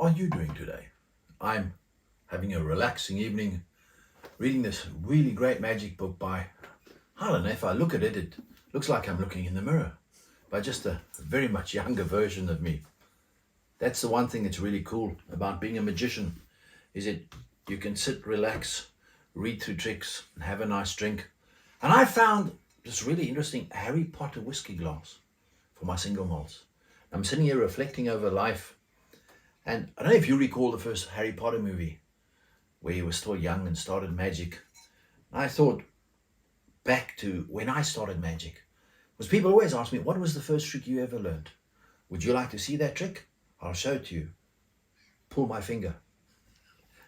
are you doing today? I'm having a relaxing evening reading this really great magic book by, I don't know, if I look at it, it looks like I'm looking in the mirror by just a very much younger version of me. That's the one thing that's really cool about being a magician, is it you can sit, relax, read through tricks and have a nice drink. And I found this really interesting Harry Potter whiskey glass for my single malts. I'm sitting here reflecting over life. And I don't know if you recall the first Harry Potter movie where he was still young and started magic. I thought back to when I started magic. Because people always ask me, what was the first trick you ever learned? Would you like to see that trick? I'll show it to you. Pull my finger.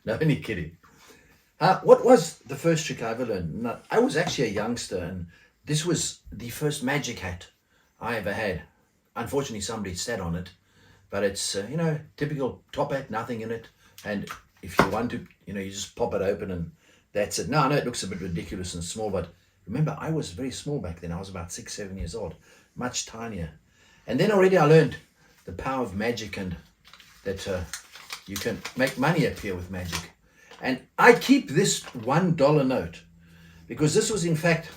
No, only kidding. What was the first trick I ever learned? No, I was actually a youngster, and this was the first magic hat I ever had. Unfortunately, somebody sat on it, but it's, typical top hat, nothing in it. And if you want to, you just pop it open and that's it. Now, I know it looks a bit ridiculous and small, but remember, I was very small back then. I was about 6, 7 years old, much tinier. And then already I learned the power of magic and that you can make money appear with magic. And I keep this $1 note because this was in fact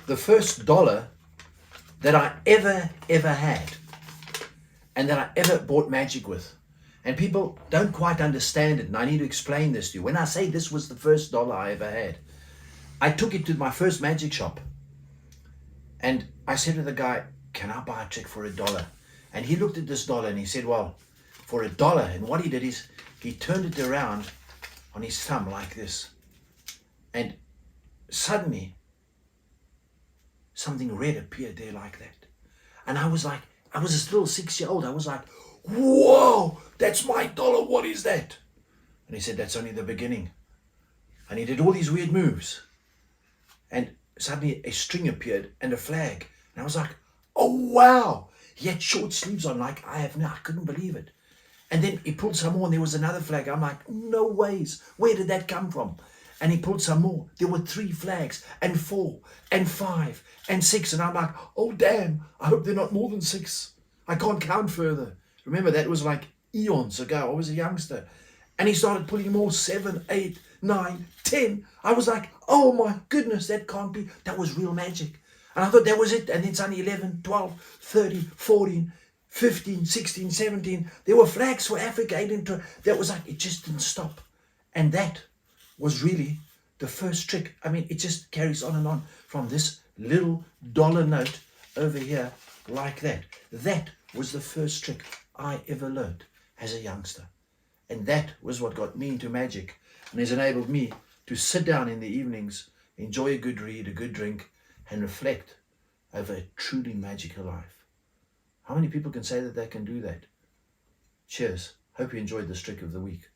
the first dollar that I ever had and that I ever bought magic with. And people don't quite understand it, and I need to explain this to you. When I say this was the first dollar I ever had, I took it to my first magic shop and I said to the guy, can I buy a trick for $1? And he looked at this dollar and he said, well, for $1. And what he did is he turned it around on his thumb like this. And suddenly something red appeared there like that. And I was a still 6-year-old. I was like, whoa, that's my dollar. What is that? And he said, that's only the beginning. And he did all these weird moves. And suddenly a string appeared and a flag. And I was like, oh, wow. He had short sleeves on like I have now. I couldn't believe it. And then he pulled some more and there was another flag. I'm like, no ways. Where did that come from? And he pulled some more. There were 3 flags and 4 and 5 and 6. And I'm like, oh, damn. I hope they're not more than 6. I can't count further. Remember, that was like eons ago. I was a youngster. And he started pulling more, 7, 8, 9, 10. I was like, oh my goodness, that can't be. That was real magic. And I thought that was it. And then suddenly 11, 12, 30, 14, 15, 16, 17. There were flags for Africa. That was like, it just didn't stop. And that was really the first trick. I mean, it just carries on and on from this little dollar note over here like that. That was the first trick I ever learned as a youngster. And that was what got me into magic and has enabled me to sit down in the evenings, enjoy a good read, a good drink, and reflect over a truly magical life. How many people can say that they can do that? Cheers. Hope you enjoyed this trick of the week.